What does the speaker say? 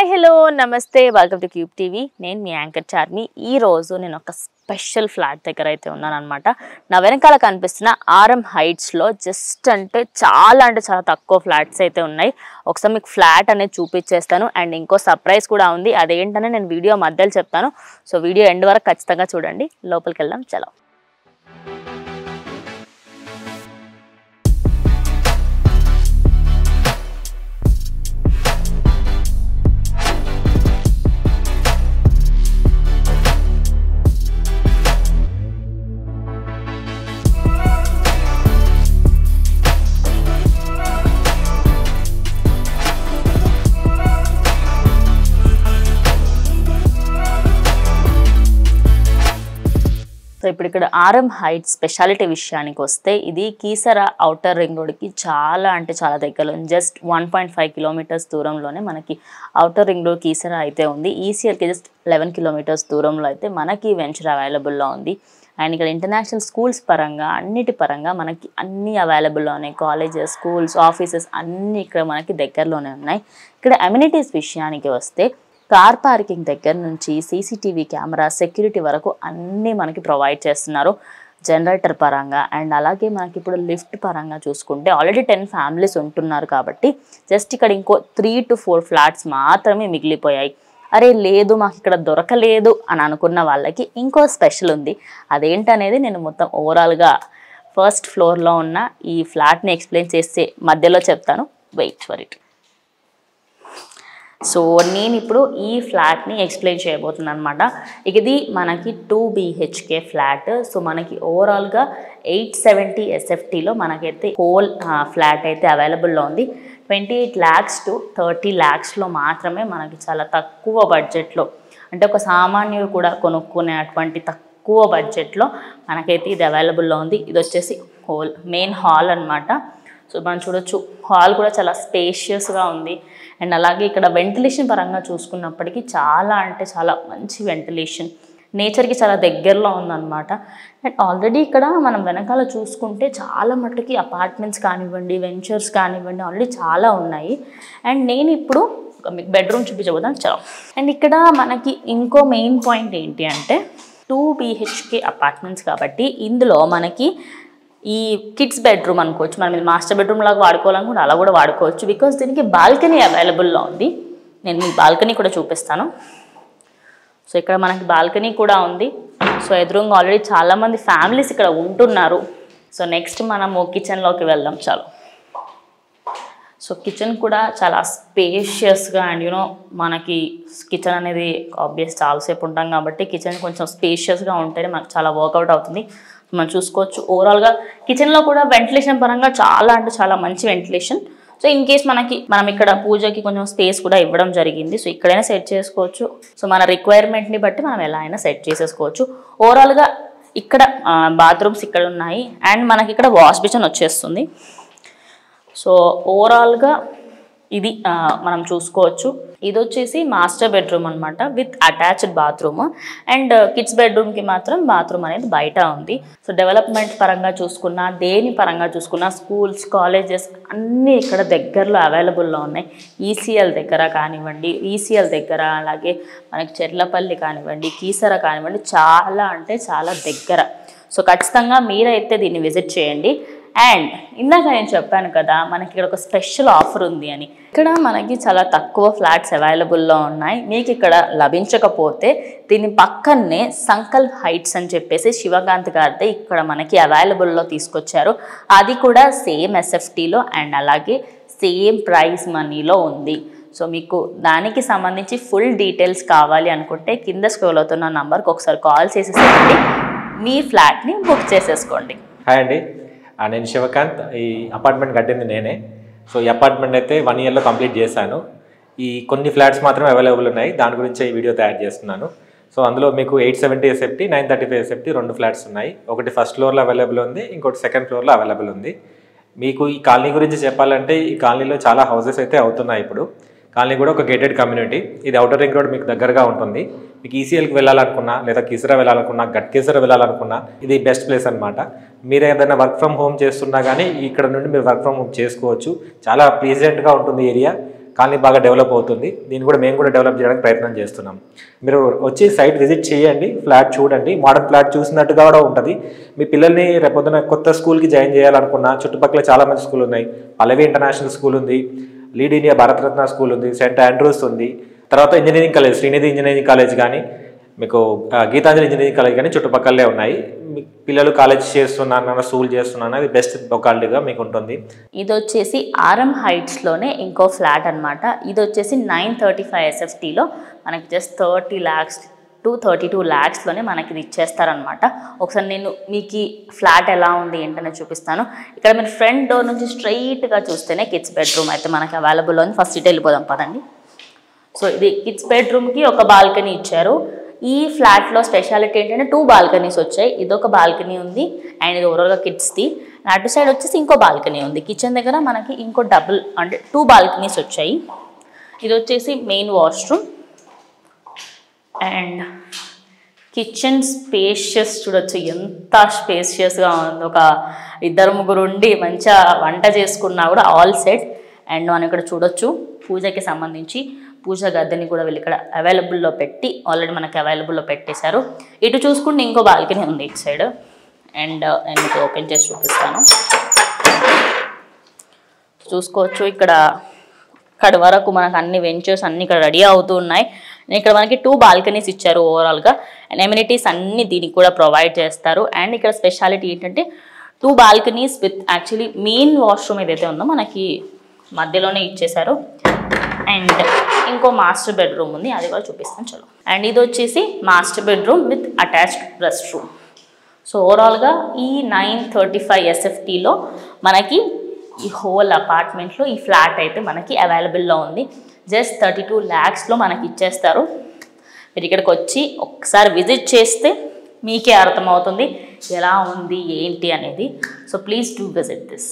Hi hello నమస్తే welcome to cube TV. నేను మీ anchor Charmi. ఈ రోజు నేను ఒక స్పెషల్ ఫ్లాట్ దగ్గర అయితే ఉన్నాను అనమాట. నా వెనకాల కనిపిస్తున్న ఆర్ఎం హైట్స్లో జస్ట్ అంటే చాలా తక్కువ ఫ్లాట్స్ అయితే ఉన్నాయి. ఒకసారి మీకు ఫ్లాట్ అనేది చూపించేస్తాను అండ్ ఇంకో సర్ప్రైజ్ కూడా ఉంది. అదేంటనే నేను వీడియో మధ్యలో చెప్తాను. సో వీడియో ఎండ్ వరకు ఖచ్చితంగా చూడండి. లోపలికి వెళ్దాం చలో. సో ఇప్పుడు ఇక్కడ ఆర్ఎం హైట్స్ స్పెషాలిటీ విషయానికి వస్తే ఇది కీసరా ఔటర్ రింగ్ రోడ్కి చాలా దగ్గరలో జస్ట్ 1.5 కిలోమీటర్స్ దూరంలోనే మనకి ఔటర్ రింగ్ రోడ్ కీసరా అయితే ఉంది. ఈసీఎల్కి జస్ట్ 11 కిలోమీటర్స్ దూరంలో అయితే మనకి వెంచర్ అవైలబుల్లో ఉంది. అండ్ ఇక్కడ ఇంటర్నేషనల్ స్కూల్స్ పరంగా అన్నిటి పరంగా మనకి అన్నీ అవైలబుల్లో ఉన్నాయి. కాలేజెస్, స్కూల్స్, ఆఫీసెస్ అన్నీ ఇక్కడ మనకి దగ్గరలోనే ఉన్నాయి. ఇక్కడ అమ్యూనిటీస్ విషయానికి వస్తే కార్ పార్కింగ్ దగ్గర నుంచి సీసీటీవీ కెమెరా, సెక్యూరిటీ వరకు అన్నీ మనకి ప్రొవైడ్ చేస్తున్నారు జనరేటర్ పరంగా. అండ్ అలాగే మనకి ఇప్పుడు లిఫ్ట్ పరంగా చూసుకుంటే ఆల్రెడీ 10 ఫ్యామిలీస్ ఉంటున్నారు కాబట్టి జస్ట్ ఇక్కడ ఇంకో 3 to 4 ఫ్లాట్స్ మాత్రమే మిగిలిపోయాయి. అరే లేదు మాకు ఇక్కడ దొరకలేదు అని అనుకున్న వాళ్ళకి ఇంకో స్పెషల్ ఉంది. అదేంటనేది నేను మొత్తం ఓవరాల్గా ఫస్ట్ ఫ్లోర్లో ఉన్న ఈ ఫ్లాట్ని ఎక్స్ప్లెయిన్ చేసే మధ్యలో చెప్తాను. Wait for it. సో నేను ఇప్పుడు ఈ ఫ్లాట్ని ఎక్స్ప్లెయిన్ చేయబోతున్నాను అనమాట. ఇది మనకి 2 BHK ఫ్లాట్. సో మనకి ఓవరాల్గా 870 SFTలో మనకైతే హోల్ ఫ్లాట్ అయితే అవైలబుల్లో ఉంది. 28 lakhs to 30 lakhsలో మాత్రమే మనకి చాలా తక్కువ బడ్జెట్లో, అంటే ఒక సామాన్యుడు కూడా కొనుక్కునేటువంటి తక్కువ బడ్జెట్లో మనకైతే ఇది అవైలబుల్లో ఉంది. ఇది వచ్చేసి హోల్ మెయిన్ హాల్ అనమాట. సో మనం చూడొచ్చు హాల్ కూడా చాలా స్పేషియస్గా ఉంది. అండ్ అలాగే ఇక్కడ వెంటిలేషన్ పరంగా చూసుకున్నప్పటికీ చాలా మంచి వెంటిలేషన్, నేచర్కి చాలా దగ్గరలో ఉందన్నమాట. అండ్ ఆల్రెడీ ఇక్కడ మనం వెనకాల చూసుకుంటే చాలా మట్టుకి అపార్ట్మెంట్స్ కానివ్వండి, వెంచర్స్ కానివ్వండి ఆల్రెడీ చాలా ఉన్నాయి. అండ్ నేను ఇప్పుడు మీకు బెడ్రూమ్ చూపించబోతాను చాలా. అండ్ ఇక్కడ మనకి ఇంకో మెయిన్ పాయింట్ ఏంటి అంటే 2 BHK అపార్ట్మెంట్స్ కాబట్టి ఇందులో మనకి ఈ కిడ్స్ బెడ్రూమ్ అనుకోవచ్చు, మనం ఇది మాస్టర్ బెడ్రూమ్ లాగా వాడుకోవాలనుకుంటే అలా కూడా వాడుకోవచ్చు. బికాస్ దీనికి బాల్కనీ అవైలబుల్లో ఉంది. నేను మీ బాల్కనీ కూడా చూపిస్తాను. సో ఇక్కడ మనకి బాల్కనీ కూడా ఉంది. సో ఎదురుగా ఆల్రెడీ చాలామంది ఫ్యామిలీస్ ఇక్కడ ఉంటున్నారు. సో నెక్స్ట్ మనము కిచెన్లోకి వెళ్దాం చాలు. సో కిచెన్ కూడా చాలా స్పేషియస్గా అండ్ మనకి కిచెన్ అనేది ఆబ్వియస్ చాలాసేపు ఉంటాం కాబట్టి కిచెన్ కొంచెం స్పేషియస్గా ఉంటేనే మనకు చాలా వర్కౌట్ అవుతుంది. మనం చూసుకోవచ్చు ఓవరాల్గా కిచెన్లో కూడా వెంటిలేషన్ పరంగా చాలా మంచి వెంటిలేషన్. సో ఇన్ కేస్ మనం ఇక్కడ పూజకి కొంచెం స్పేస్ కూడా ఇవ్వడం జరిగింది. సో ఇక్కడైనా సెట్ చేసుకోవచ్చు. సో మన రిక్వైర్మెంట్ని బట్టి మనం ఎలా అయినా సెట్ చేసేసుకోవచ్చు. ఓవరాల్గా ఇక్కడ బాత్రూమ్స్ ఇక్కడ ఉన్నాయి అండ్ మనకి ఇక్కడ వాష్ బేసిన్ వచ్చేస్తుంది. సో ఓవరాల్గా ఇది మనం చూసుకోవచ్చు. ఇది వచ్చేసి మాస్టర్ బెడ్రూమ్ అనమాట with attached bathroom. And kids బెడ్రూమ్కి మాత్రం బాత్రూమ్ అనేది బయట ఉంది. సో డెవలప్మెంట్ పరంగా చూసుకున్నా, దేని పరంగా చూసుకున్నా స్కూల్స్, కాలేజెస్ అన్నీ ఇక్కడ దగ్గరలో అవైలబుల్లో ఉన్నాయి. ఈసీఎల్ దగ్గర కానివ్వండి, ఈసీఎల్ దగ్గర, అలాగే మనకి చెర్లపల్లి కానివ్వండి, కీసర కానివ్వండి, చాలా దగ్గర. సో ఖచ్చితంగా మీరైతే దీన్ని విజిట్ చేయండి. అండ్ ఇందాక నేను చెప్పాను కదా మనకి ఇక్కడ ఒక స్పెషల్ ఆఫర్ ఉంది అని. ఇక్కడ మనకి చాలా తక్కువ ఫ్లాట్స్ అవైలబుల్లో ఉన్నాయి. మీకు ఇక్కడ లభించకపోతే దీని పక్కనే సంకల్ప్ హైట్స్ అని చెప్పేసి శివకాంత్ గారిదే ఇక్కడ మనకి అవైలబుల్లో తీసుకొచ్చారు. అది కూడా సేమ్ SFTలో అండ్ అలాగే సేమ్ ప్రైస్ మనీలో ఉంది. సో మీకు దానికి సంబంధించి ఫుల్ డీటెయిల్స్ కావాలి అనుకుంటే కింద స్క్రోల్ అవుతున్న నంబర్కి ఒకసారి కాల్ చేసేసేయండి, మీ ఫ్లాట్ని బుక్ చేసేసుకోండి. హాయ్ అండి, నేను శివకాంత్. ఈ అపార్ట్మెంట్ కట్టింది నేనే. సో ఈ అపార్ట్మెంట్ అయితే 1 yearలో కంప్లీట్ చేశాను. ఈ కొన్ని ఫ్లాట్స్ మాత్రమే అవైలబుల్ ఉన్నాయి, దాని గురించి ఈ వీడియో తయారు చేస్తున్నాను. సో అందులో మీకు 870 SFT, 935 SFT 2 ఫ్లాట్స్ ఉన్నాయి. ఒకటి ఫస్ట్ ఫ్లోర్లో అవైలబుల్ ఉంది, ఇంకోటి సెకండ్ ఫ్లోర్లో అవైలబుల్ ఉంది. మీకు ఈ కాలనీ గురించి చెప్పాలంటే ఈ కాలనీలో చాలా హౌసెస్ అయితే అవుతున్నాయి. ఇప్పుడు కాలనీ కూడా ఒక గేటెడ్ కమ్యూనిటీ. ఇది ఔటర్ రింగ్ రోడ్ మీకు దగ్గరగా ఉంటుంది. మీకు ఈసీఎల్కి వెళ్ళాలనుకున్నా లేదా కీసరా వెళ్ళాలనుకున్నా, గట్కేసర వెళ్ళాలనుకున్నా ఇది బెస్ట్ ప్లేస్ అనమాట. మీరు ఏదైనా వర్క్ ఫ్రమ్ హోమ్ చేస్తున్నా కానీ ఇక్కడ నుండి మీరు వర్క్ ఫ్రమ్ హోమ్ చేసుకోవచ్చు. చాలా ప్లీజెంట్గా ఉంటుంది ఏరియా. కాలనీ బాగా డెవలప్ అవుతుంది. దీన్ని కూడా మేము కూడా డెవలప్ చేయడానికి ప్రయత్నం చేస్తున్నాం. మీరు వచ్చి సైట్ విజిట్ చేయండి, ఫ్లాట్ చూడండి. మోడర్న్ ఫ్లాట్ చూసినట్టుగా కూడా ఉంటుంది. మీ పిల్లల్ని రేపొద్దున కొత్త స్కూల్కి జాయిన్ చేయాలనుకున్నా చుట్టుపక్కల చాలా మంది స్కూల్ ఉన్నాయి. పల్లవి ఇంటర్నేషనల్ స్కూల్ ఉంది, లీడ్ ఇండియా భారతరత్న స్కూల్ ఉంది, సెయింట్ ఆండ్రూస్ ఉంది, తర్వాత engineering college Srinidhi engineering college కానీ, మీకు గీతాంజలి ఇంజనీరింగ్ కాలేజ్ కానీ చుట్టుపక్కలే ఉన్నాయి. మీ పిల్లలు కాలేజ్ చేస్తున్నారన్నా స్కూల్ చేస్తున్నారన్నా అది బెస్ట్ లొకాలిటీగా మీకు ఉంటుంది. ఇది వచ్చేసి ఆర్ఎం హైట్స్లోనే ఇంకో ఫ్లాట్ అనమాట. ఇది వచ్చేసి 935 SFTలో మనకి జస్ట్ 30 lakhs to 32 lakhsలోనే మనకి ఇది ఇచ్చేస్తారనమాట. ఒకసారి నేను మీకు ఈ ఫ్లాట్ ఎలా ఉంది ఏంటనే చూపిస్తాను. ఇక్కడ మీరు ఫ్రంట్ డోర్ నుంచి స్ట్రైట్గా చూస్తేనే కిడ్స్ బెడ్రూమ్ అయితే మనకి అవైలబుల్ ఉంది. ఫస్ట్ ఇటు వెళ్ళిపోదాం పదండి. సో ఇది కిడ్స్ బెడ్రూమ్కి ఒక బాల్కనీ ఇచ్చారు. ఈ ఫ్లాట్లో స్పెషాలిటీ ఏంటంటే 2 బాల్కనీస్ వచ్చాయి. ఇదొక బాల్కనీ ఉంది అండ్ ఇది ఓవరాల్గా కిడ్స్ది. అటు సైడ్ వచ్చేసి ఇంకో బాల్కనీ ఉంది. కిచెన్ దగ్గర మనకి ఇంకో డబుల్ అంటే 2 బాల్కనీస్ వచ్చాయి. ఇది వచ్చేసి main washroom and kitchen spacious చూడొచ్చు ఎంత స్పేషియస్గా ఉంది. ఒక 2-3 ఉండి మంచిగా వంట చేసుకున్నా కూడా ఆల్ సెట్. అండ్ మనం ఇక్కడ చూడొచ్చు పూజకి సంబంధించి పూజ గదిని కూడా వీళ్ళు ఇక్కడ అవైలబుల్లో పెట్టి ఆల్రెడీ మనకి అవైలబుల్లో పెట్టేశారు. ఇటు చూసుకుంటే ఇంకో బాల్కనీ ఉంది ఇటు సైడ్ అండ్ నేను మీకు ఓపెన్ చేసి చూపిస్తాను. చూసుకోవచ్చు ఇక్కడ వరకు మనకు అన్ని వెంచర్స్ అన్నీ ఇక్కడ రెడీ అవుతూ ఉన్నాయి. ఇక్కడ మనకి 2 బాల్కనీస్ ఇచ్చారు ఓవరాల్గా అండ్ ఎమ్యూనిటీస్ అన్నీ దీనికి కూడా ప్రొవైడ్ చేస్తారు. అండ్ ఇక్కడ స్పెషాలిటీ ఏంటంటే 2 balconies with actually main washroom ఏదైతే ఉందో మనకి మధ్యలోనే ఇచ్చేశారు. అండ్ ఇంకో మాస్టర్ బెడ్రూమ్ ఉంది, అది కూడా చూపిస్తాను చలో. అండ్ ఇది వచ్చేసి master bedroom with attached rest room. So ఓవరాల్గా ఈ 935 SFTలో మనకి ఈ హోల్ అపార్ట్మెంట్లో ఈ ఫ్లాట్ అయితే మనకి అవైలబుల్లో ఉంది. జస్ట్ 32 lakhsలో మనకి ఇచ్చేస్తారు. మీరు ఇక్కడికి వచ్చి ఒకసారి విజిట్ చేస్తే మీకే అర్థమవుతుంది ఎలా ఉంది ఏంటి అనేది. So please do visit this.